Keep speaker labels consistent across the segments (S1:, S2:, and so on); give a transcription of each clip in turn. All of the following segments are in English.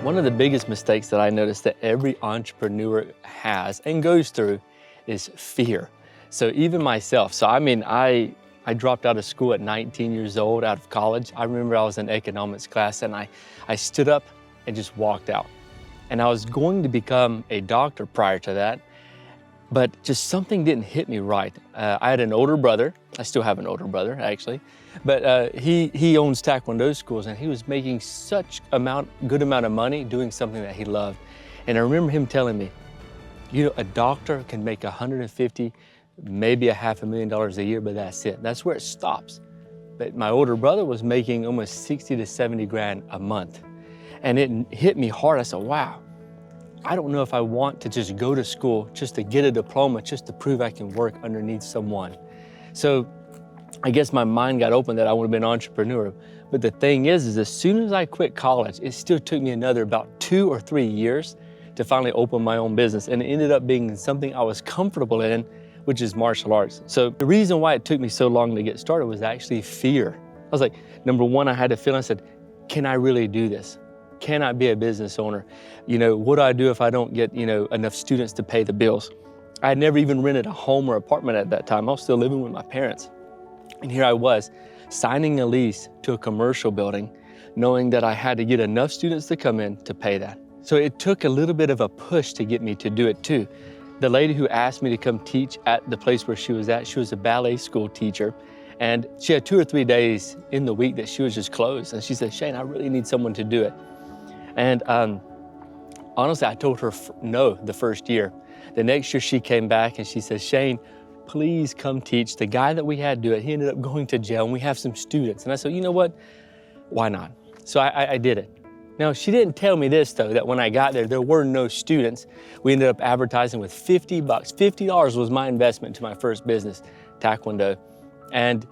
S1: One of the biggest mistakes that I noticed that every entrepreneur has and goes through is fear. So even myself, I dropped out of school at 19 years old, out of college. I remember I was in economics class and I stood up and just walked out. And I was going to become a doctor prior to that, but just something didn't hit me right. I had an older brother. I still have an older brother, actually. But he owns Taekwondo schools, and he was making such good amount of money doing something that he loved. And I remember him telling me, you know, a doctor can make 150, maybe $500,000 a year, but that's it. That's where it stops. But my older brother was making almost 60 to 70 grand a month. And it hit me hard. I said, wow, I don't know if I want to just go to school just to get a diploma, just to prove I can work underneath someone. So I guess my mind got open that I would have been an entrepreneur. But the thing is as soon as I quit college, it still took me another about 2 or 3 years to finally open my own business. And it ended up being something I was comfortable in, which is martial arts. So the reason why it took me so long to get started was actually fear. I was like, number one, I had to feel, I said, can I really do this? Can I be a business owner? You know, what do I do if I don't get, enough students to pay the bills? I had never even rented a home or apartment at that time. I was still living with my parents. And here I was, signing a lease to a commercial building, knowing that I had to get enough students to come in to pay that. So it took a little bit of a push to get me to do it too. The lady who asked me to come teach at the place where she was at, she was a ballet school teacher. And she had 2 or 3 days in the week that she was just closed. And she said, Shane, I really need someone to do it. And honestly, I told her no the first year. The next year she came back and she said, Shane, please come teach. The guy that we had do it, he ended up going to jail and we have some students. And I said, you know what? Why not? So I did it. Now, she didn't tell me this though, that when I got there were no students. We ended up advertising with $50. $50 was my investment to my first business, Taekwondo. And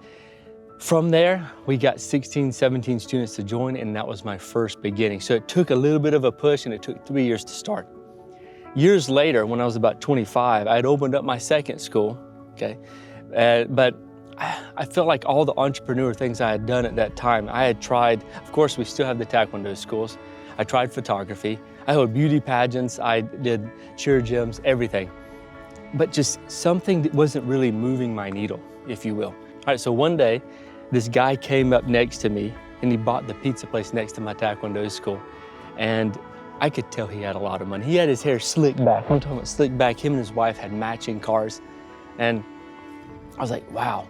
S1: from there, we got 16, 17 students to join, and that was my first beginning. So it took a little bit of a push, and it took 3 years to start. Years later, when I was about 25, I had opened up my second school, okay? But I felt like all the entrepreneur things I had done at that time, I had tried. Of course, we still have the Taekwondo schools. I tried photography. I held beauty pageants. I did cheer gyms, everything. But just something that wasn't really moving my needle, if you will. All right, so one day, this guy came up next to me and he bought the pizza place next to my Taekwondo school. And I could tell he had a lot of money. He had his hair slicked back. I'm talking about slicked back. Him and his wife had matching cars. And I was like, wow,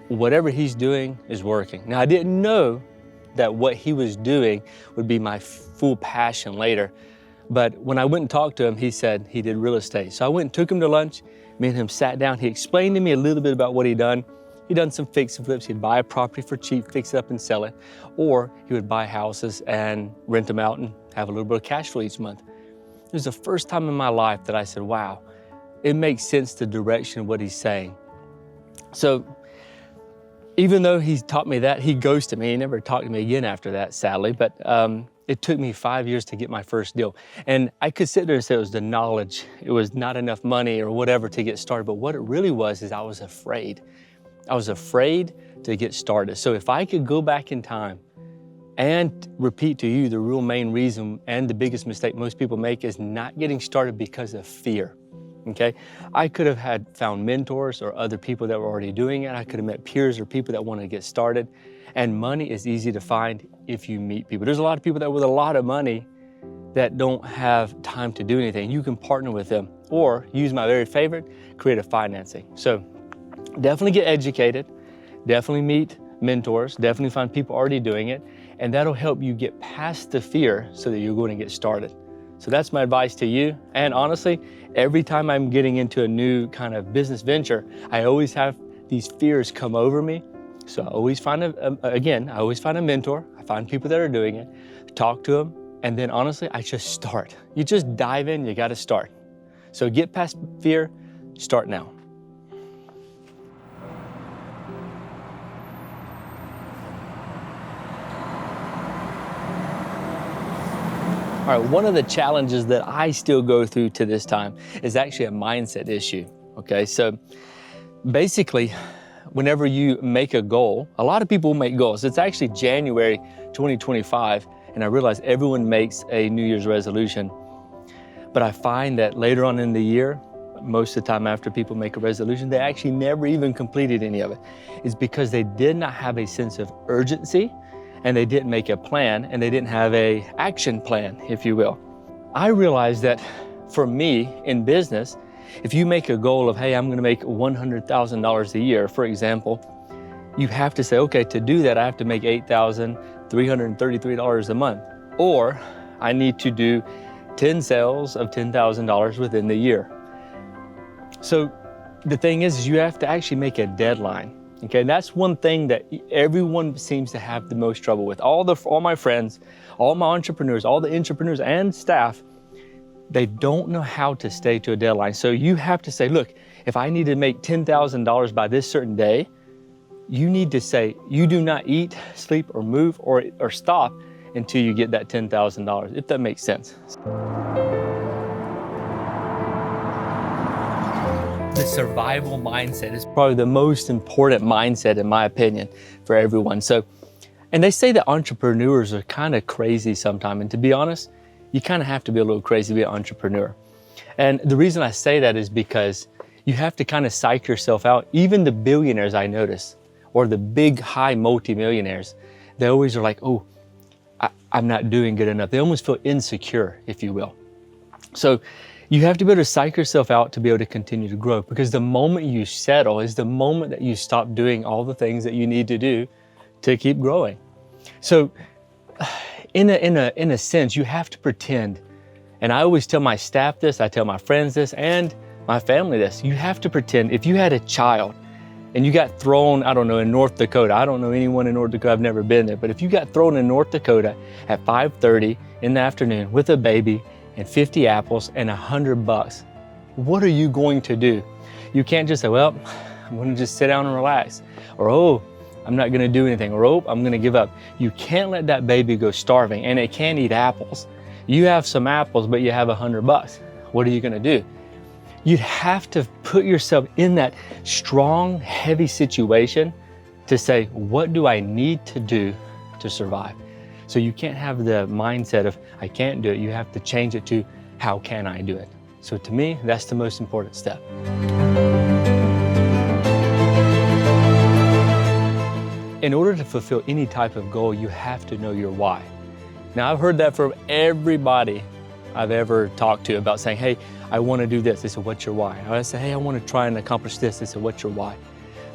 S1: whatever he's doing is working. Now, I didn't know that what he was doing would be my full passion later. But when I went and talked to him, he said he did real estate. So I went and took him to lunch. Me and him sat down. He explained to me a little bit about what he'd done. He'd done some fix and flips. He'd buy a property for cheap, fix it up and sell it. Or he would buy houses and rent them out and have a little bit of cash flow each month. It was the first time in my life that I said, wow, it makes sense, the direction of what he's saying. So even though he's taught me that, he ghosted me. He never talked to me again after that, sadly. But it took me 5 years to get my first deal. And I could sit there and say it was the knowledge. It was not enough money or whatever to get started. But what it really was is I was afraid. I was afraid to get started. So if I could go back in time and repeat to you the real main reason and the biggest mistake most people make is not getting started because of fear, okay? I could have found mentors or other people that were already doing it. I could have met peers or people that want to get started. And money is easy to find if you meet people. There's a lot of people that with a lot of money that don't have time to do anything. You can partner with them or use my very favorite, creative financing. So definitely get educated, definitely meet mentors, definitely find people already doing it, and that'll help you get past the fear so that you're going to get started. So that's my advice to you. And honestly, every time I'm getting into a new kind of business venture, I always have these fears come over me. So I always find I always find a mentor. I find people that are doing it, talk to them, and then honestly, I just start. You just dive in, you gotta start. So get past fear, start now. All right, one of the challenges that I still go through to this time is actually a mindset issue, okay? So basically, whenever you make a goal, a lot of people make goals. It's actually January 2025, And I realize everyone makes a New Year's resolution, but I find that later on in the year, most of the time after people make a resolution, they actually never even completed any of it. It's because they did not have a sense of urgency, and they didn't make a plan, and they didn't have a action plan, if you will. I realized that for me in business, if you make a goal of, hey, I'm gonna make $100,000 a year, for example, you have to say, okay, to do that, I have to make $8,333 a month, or I need to do 10 sales of $10,000 within the year. So the thing is you have to actually make a deadline. Okay, and that's one thing that everyone seems to have the most trouble with. All my friends, all my entrepreneurs, all the entrepreneurs and staff, they don't know how to stay to a deadline. So you have to say, look, if I need to make $10,000 by this certain day, you need to say, you do not eat, sleep, or move, or stop until you get that $10,000, if that makes sense. The survival mindset is probably the most important mindset, in my opinion, for everyone. So, and they say that entrepreneurs are kind of crazy sometimes. And to be honest, you kind of have to be a little crazy to be an entrepreneur. And the reason I say that is because you have to kind of psych yourself out. Even the billionaires I notice, or the big high multimillionaires, they always are like, oh, I'm not doing good enough. They almost feel insecure, if you will. So you have to be able to psych yourself out to be able to continue to grow, because the moment you settle is the moment that you stop doing all the things that you need to do to keep growing. So in a sense, you have to pretend. And I always tell my staff this, I tell my friends this, and my family this. You have to pretend if you had a child and you got thrown, I don't know, in North Dakota. I don't know anyone in North Dakota, I've never been there. But if you got thrown in North Dakota at 5:30 in the afternoon with a baby and 50 apples and $100, what are you going to do? You can't just say, well, I'm gonna just sit down and relax. Or, oh, I'm not gonna do anything. Or, oh, I'm gonna give up. You can't let that baby go starving, and it can't eat apples. You have some apples, but you have $100. What are you gonna do? You'd have to put yourself in that strong, heavy situation to say, what do I need to do to survive? So you can't have the mindset of, I can't do it. You have to change it to, how can I do it? So to me, that's the most important step. In order to fulfill any type of goal, you have to know your why. Now, I've heard that from everybody I've ever talked to about saying, hey, I want to do this. They said, what's your why? I say, hey, I want to try and accomplish this. They said, what's your why?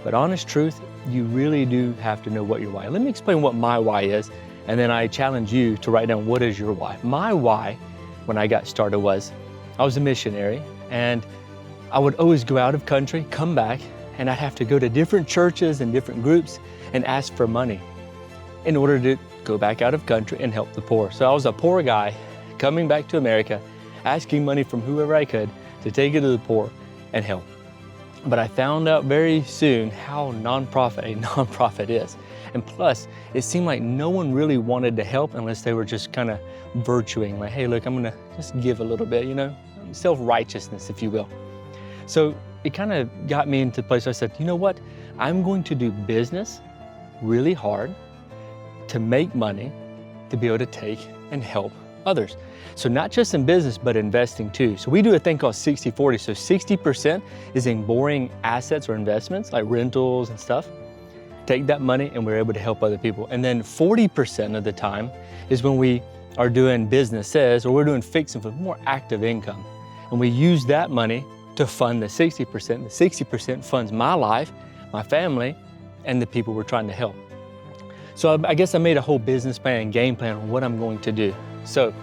S1: But honest truth, you really do have to know what your why is. Let me explain what my why is, and then I challenge you to write down what is your why. My why, when I got started, was I was a missionary, and I would always go out of country, come back, and I'd have to go to different churches and different groups and ask for money in order to go back out of country and help the poor. So I was a poor guy coming back to America, asking money from whoever I could to take it to the poor and help. But I found out very soon how nonprofit a nonprofit is. And plus, it seemed like no one really wanted to help unless they were just kind of virtuing, like, hey, look, I'm gonna just give a little bit, you know, self-righteousness, if you will. So it kind of got me into the place where I said, you know what? I'm going to do business really hard to make money to be able to take and help others. So not just in business, but investing too. So we do a thing called 60-40. So 60% is in boring assets or investments like rentals and stuff. Take that money and we're able to help other people. And then 40% of the time is when we are doing businesses or we're doing fixing for more active income. And we use that money to fund the 60%. The 60% funds my life, my family, and the people we're trying to help. So I guess I made a whole business plan and game plan on what I'm going to do. So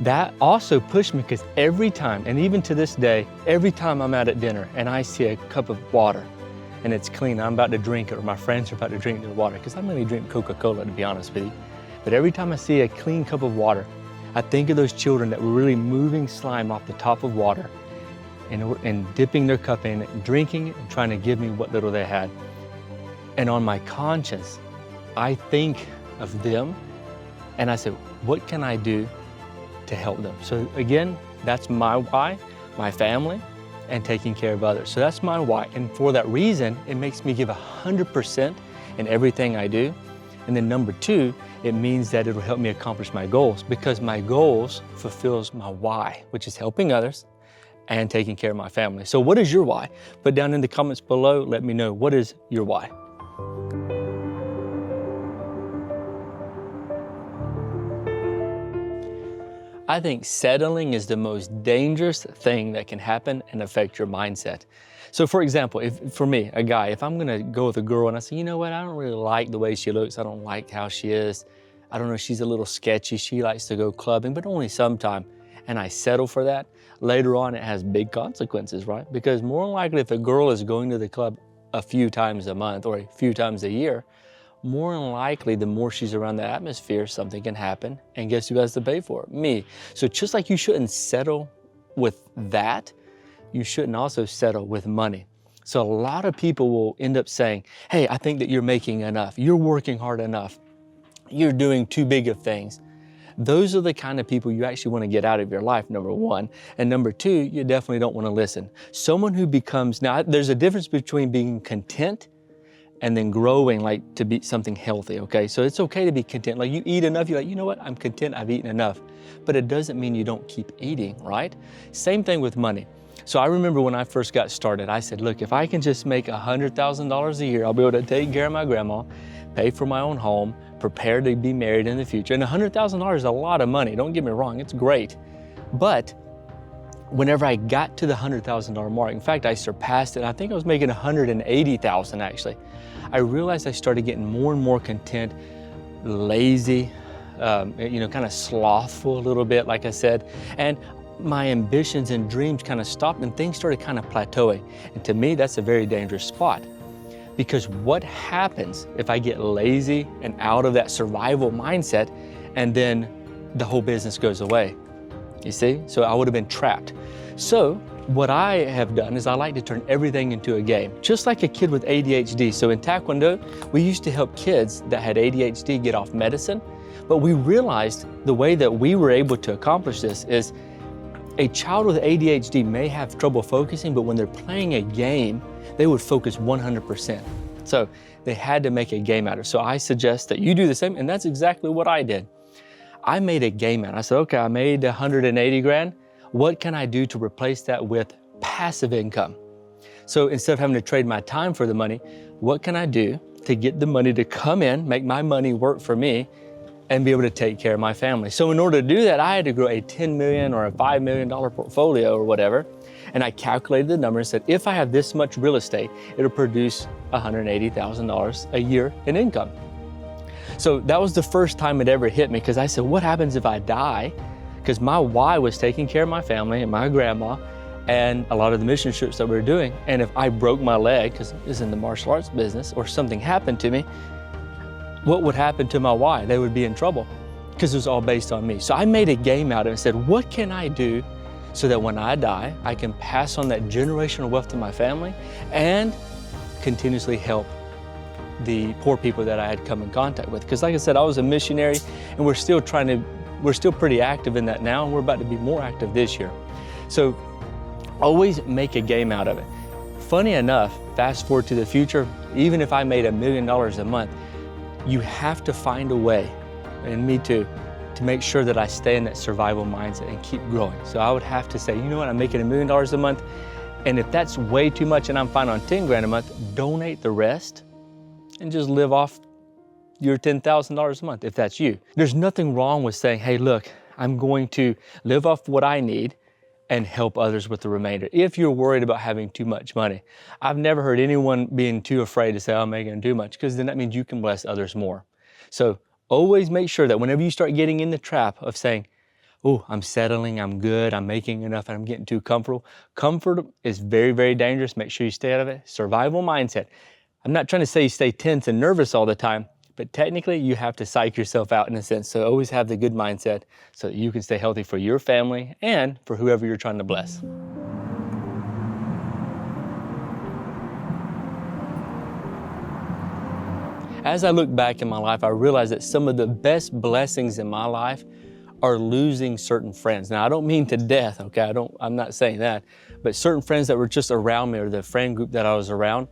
S1: that also pushed me, because every time, and even to this day, every time I'm out at dinner and I see a cup of water and it's clean, I'm about to drink it, or my friends are about to drink the water, because I really drink Coca-Cola, to be honest with you. But every time I see a clean cup of water, I think of those children that were really moving slime off the top of water and dipping their cup in it, drinking it, and trying to give me what little they had. And on my conscience, I think of them and I said, what can I do to help them? So again, that's my why, my family, and taking care of others. So that's my why. And for that reason, it makes me give 100% in everything I do. And then number two, it means that it'll help me accomplish my goals, because my goals fulfills my why, which is helping others and taking care of my family. So what is your why? Put down in the comments below, let me know, what is your why? I think settling is the most dangerous thing that can happen and affect your mindset. So for example, for me, a guy, if I'm gonna go with a girl and I say, you know what, I don't really like the way she looks, I don't like how she is, I don't know, she's a little sketchy, she likes to go clubbing, but only sometime, and I settle for that, later on it has big consequences, right? Because more than likely if a girl is going to the club a few times a month or a few times a year, more than likely, the more she's around the atmosphere, something can happen. And guess who has to pay for it? Me. So just like you shouldn't settle with that, you shouldn't also settle with money. So a lot of people will end up saying, hey, I think that you're making enough. You're working hard enough. You're doing too big of things. Those are the kind of people you actually want to get out of your life, number one. And number two, you definitely don't want to listen. Someone who becomes, now there's a difference between being content and then growing like to be something healthy, okay? So it's okay to be content. Like you eat enough, you're like, you know what? I'm content, I've eaten enough. But it doesn't mean you don't keep eating, right? Same thing with money. So I remember when I first got started, I said, look, if I can just make $100,000 a year, I'll be able to take care of my grandma, pay for my own home, prepare to be married in the future. And $100,000 is a lot of money, don't get me wrong, it's great. But whenever I got to the $100,000 mark, in fact, I surpassed it. I think I was making $180,000 actually. I realized I started getting more and more content, lazy, kind of slothful a little bit, like I said. And my ambitions and dreams kind of stopped and things started kind of plateauing. And to me, that's a very dangerous spot. Because what happens if I get lazy and out of that survival mindset and then the whole business goes away? You see? So I would have been trapped. So what I have done is I like to turn everything into a game, just like a kid with ADHD. So in Taekwondo, we used to help kids that had ADHD get off medicine, but we realized the way that we were able to accomplish this is a child with ADHD may have trouble focusing, but when they're playing a game, they would focus 100%. So they had to make a game out of it. So I suggest that you do the same, and that's exactly what I did. I made a game out. I said, okay, I made 180 grand. What can I do to replace that with passive income? So instead of having to trade my time for the money, what can I do to get the money to come in, make my money work for me, and be able to take care of my family? So in order to do that, I had to grow a $10 million or a $5 million portfolio or whatever. And I calculated the number and said, if I have this much real estate, it'll produce $180,000 a year in income. So that was the first time it ever hit me, because I said, what happens if I die? Because my why was taking care of my family and my grandma and a lot of the mission trips that we were doing. And if I broke my leg, because it's in the martial arts business, or something happened to me, what would happen to my why? They would be in trouble, because it was all based on me. So I made a game out of it and said, what can I do so that when I die, I can pass on that generational wealth to my family and continuously help the poor people that I had come in contact with? Because like I said, I was a missionary, and we're still pretty active in that now, and we're about to be more active this year. So always make a game out of it. Funny enough, fast forward to the future, even if I made $1 million a month, you have to find a way, and me too, to make sure that I stay in that survival mindset and keep growing. So I would have to say, you know what, I'm making $1 million a month, and if that's way too much and I'm fine on 10 grand a month, donate the rest and just live off your $10,000 a month if that's you. There's nothing wrong with saying, hey, look, I'm going to live off what I need and help others with the remainder, if you're worried about having too much money. I've never heard anyone being too afraid to say, I'm making too much, because then that means you can bless others more. So always make sure that whenever you start getting in the trap of saying, oh, I'm settling, I'm good, I'm making enough, and I'm getting too comfortable. Comfort is very, very dangerous. Make sure you stay out of it. Survival mindset. I'm not trying to say you stay tense and nervous all the time, but technically you have to psych yourself out in a sense. So always have the good mindset so that you can stay healthy for your family and for whoever you're trying to bless. As I look back in my life, I realize that some of the best blessings in my life are losing certain friends. Now, I don't mean to death, okay? I'm not saying that, but certain friends that were just around me, or the friend group that I was around,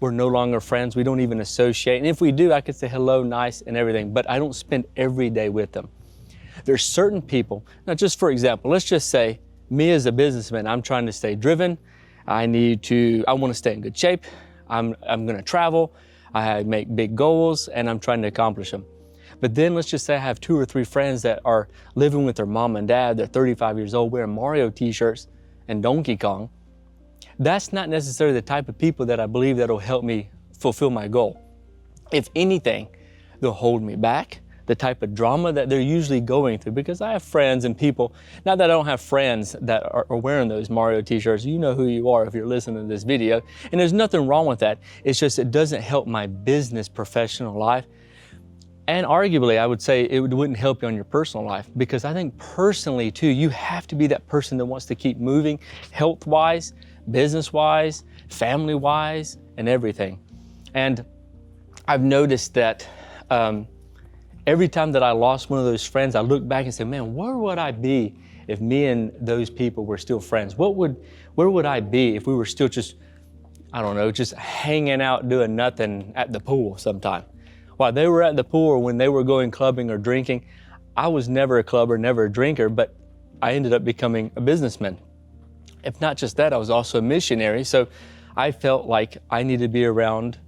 S1: we're no longer friends. We don't even associate. And if we do, I could say hello, nice, and everything, but I don't spend every day with them. There's certain people, now just for example, let's just say me as a businessman, I'm trying to stay driven. I want to stay in good shape. I'm gonna travel. I make big goals and I'm trying to accomplish them. But then let's just say I have 2 or 3 friends that are living with their mom and dad. They're 35 years old, wearing Mario t-shirts and Donkey Kong. That's not necessarily the type of people that I believe that'll help me fulfill my goal. If anything, they'll hold me back, the type of drama that they're usually going through, because I have friends and people, not that I don't have friends that are wearing those Mario t-shirts, you know who you are if you're listening to this video, and there's nothing wrong with that. It's just it doesn't help my business professional life. And arguably, I would say it wouldn't help you on your personal life, because I think personally too, you have to be that person that wants to keep moving health-wise, business-wise, family-wise, and everything. And I've noticed that every time that I lost one of those friends, I look back and say, man, where would I be if me and those people were still friends? Where would I be if we were still just, I don't know, just hanging out doing nothing at the pool sometime? While they were at the pool or when they were going clubbing or drinking, I was never a clubber, never a drinker, but I ended up becoming a businessman. If not just that, I was also a missionary. So I felt like I needed to be around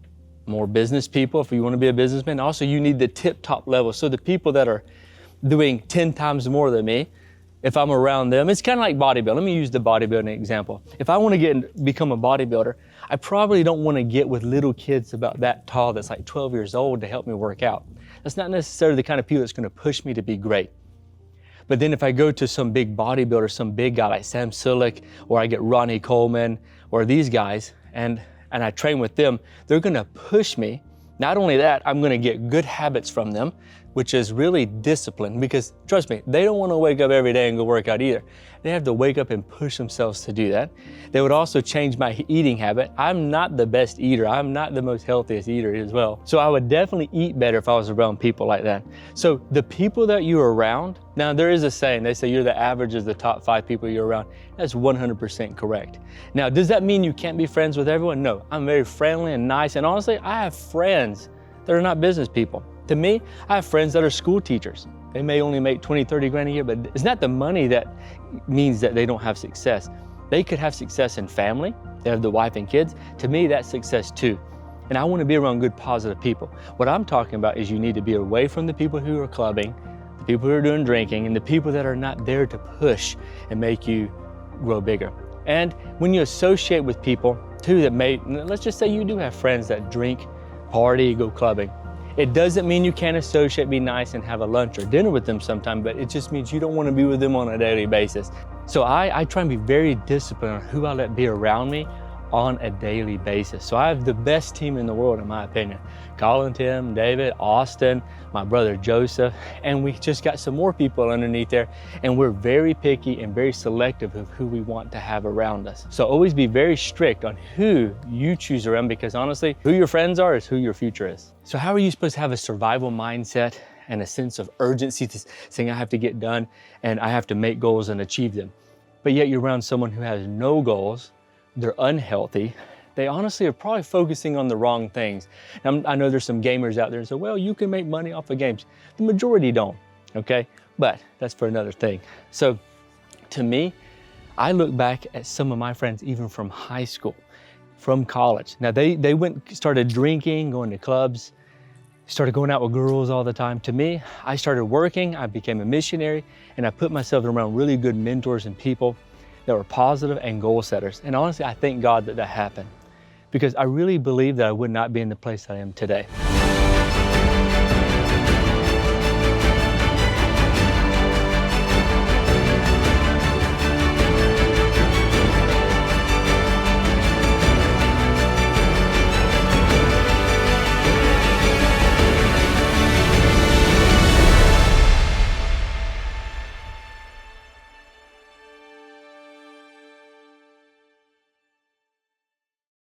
S1: more business people if you want to be a businessman. Also, you need the tip-top level. So the people that are doing 10 times more than me, if I'm around them, it's kind of like bodybuilding. Let me use the bodybuilding example. If I want to become a bodybuilder, I probably don't want to get with little kids about that tall that's like 12 years old to help me work out. That's not necessarily the kind of people that's going to push me to be great. But then if I go to some big bodybuilder, some big guy like Sam Sulek, or I get Ronnie Coleman, or these guys, and I train with them, they're going to push me. Not only that, I'm going to get good habits from them, which is really discipline, because trust me, they don't want to wake up every day and go work out either. They have to wake up and push themselves to do that. They would also change my eating habit. I'm not the best eater. I'm not the most healthiest eater as well. So I would definitely eat better if I was around people like that. So the people that you're around, now there is a saying, they say you're the average of the top 5 people you're around. That's 100% correct. Now, does that mean you can't be friends with everyone? No, I'm very friendly and nice. And honestly, I have friends that are not business people. To me, I have friends that are school teachers. They may only make 20, 30 grand a year, but it's not the money that means that they don't have success. They could have success in family. They have the wife and kids. To me, that's success too. And I want to be around good, positive people. What I'm talking about is you need to be away from the people who are clubbing, the people who are doing drinking, and the people that are not there to push and make you grow bigger. And when you associate with people too that let's just say you do have friends that drink, party, go clubbing. It doesn't mean you can't associate, be nice, and have a lunch or dinner with them sometime, but it just means you don't want to be with them on a daily basis. So I try and be very disciplined on who I let be around me on a daily basis. So I have the best team in the world, in my opinion. Colin, Tim, David, Austin, my brother Joseph, and we just got some more people underneath there, and we're very picky and very selective of who we want to have around us. So always be very strict on who you choose around, because honestly, who your friends are is who your future is. So how are you supposed to have a survival mindset and a sense of urgency to saying I have to get done and I have to make goals and achieve them, but yet you're around someone who has no goals, they're unhealthy, they honestly are probably focusing on the wrong things. Now, I know there's some gamers out there and say, well, you can make money off of games. The majority don't, okay? But that's for another thing. So to me, I look back at some of my friends, even from high school, from college. Now they started drinking, going to clubs, started going out with girls all the time. To me, I started working, I became a missionary, and I put myself around really good mentors and people that were positive and goal setters. And honestly, I thank God that that happened, because I really believe that I would not be in the place I am today.